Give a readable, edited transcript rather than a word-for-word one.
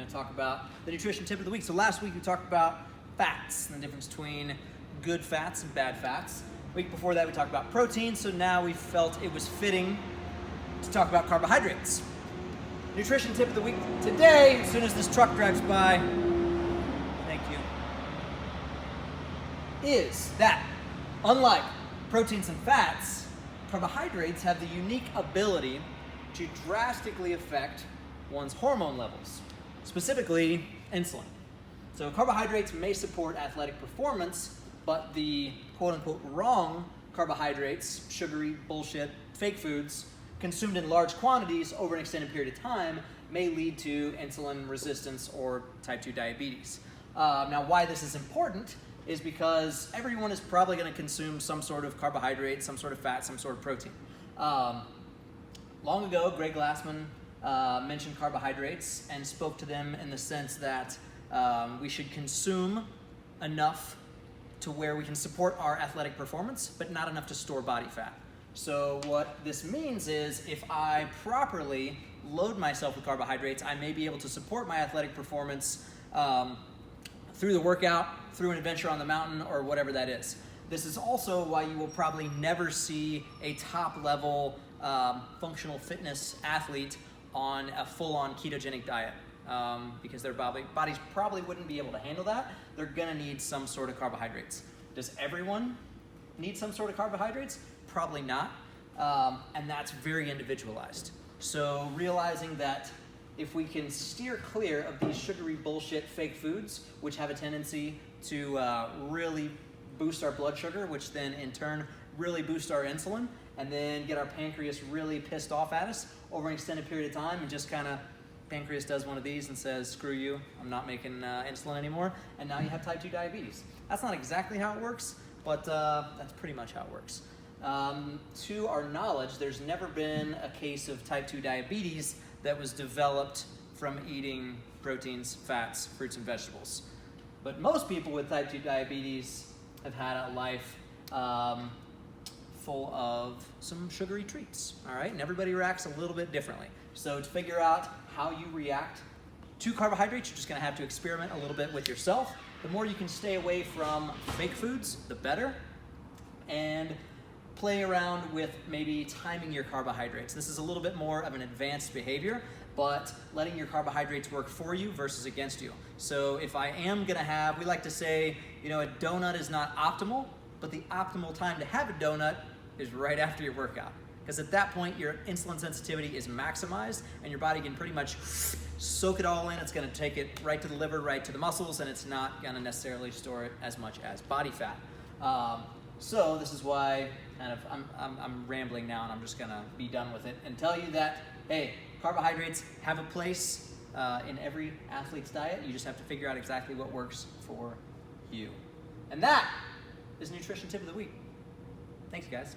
going to talk about the nutrition tip of the week. So last week we talked about fats and the difference between good fats and bad fats. The week before that we talked about protein, so now we felt it was fitting to talk about carbohydrates. Nutrition tip of the week today, as soon as this truck drives by, thank you, is that unlike proteins and fats, carbohydrates have the unique ability to drastically affect one's hormone levels, specifically insulin. So carbohydrates may support athletic performance, but the quote-unquote wrong carbohydrates, sugary bullshit, fake foods, consumed in large quantities over an extended period of time may lead to insulin resistance or type 2 diabetes. Now why this is important is because everyone is probably going to consume some sort of carbohydrate, some sort of fat, some sort of protein. Long ago, Greg Glassman mentioned carbohydrates and spoke to them in the sense that we should consume enough to where we can support our athletic performance, but not enough to store body fat. So what this means is if I properly load myself with carbohydrates, I may be able to support my athletic performance through the workout, through an adventure on the mountain, or whatever that is. This is also why you will probably never see a top-level functional fitness athlete on a full-on ketogenic diet because their bodies probably wouldn't be able to handle that. They're gonna need some sort of carbohydrates. Does everyone need some sort of carbohydrates? Probably not, and that's very individualized. So realizing that if we can steer clear of these sugary bullshit fake foods, which have a tendency to really boost our blood sugar, which then in turn really boost our insulin, and then get our pancreas really pissed off at us over an extended period of time, and just kind of, pancreas does one of these and says, screw you, I'm not making insulin anymore, and now you have type 2 diabetes. That's not exactly how it works, but that's pretty much how it works. To our knowledge, there's never been a case of type 2 diabetes that was developed from eating proteins, fats, fruits, and vegetables. But most people with type 2 diabetes have had a life full of some sugary treats, all right? And everybody reacts a little bit differently. So to figure out how you react to carbohydrates, you're just gonna have to experiment a little bit with yourself. The more you can stay away from fake foods, the better. And play around with maybe timing your carbohydrates. This is a little bit more of an advanced behavior, but letting your carbohydrates work for you versus against you. So if I am gonna have, we like to say, you know, a donut is not optimal, but the optimal time to have a donut is right after your workout. Because at that point, your insulin sensitivity is maximized and your body can pretty much soak it all in. It's gonna take it right to the liver, right to the muscles, and it's not gonna necessarily store it as much as body fat. So this is why I'm rambling now, and I'm just gonna be done with it and tell you that, hey, carbohydrates have a place in every athlete's diet. You just have to figure out exactly what works for you. And that is Nutrition Tip of the Week. Thanks, guys.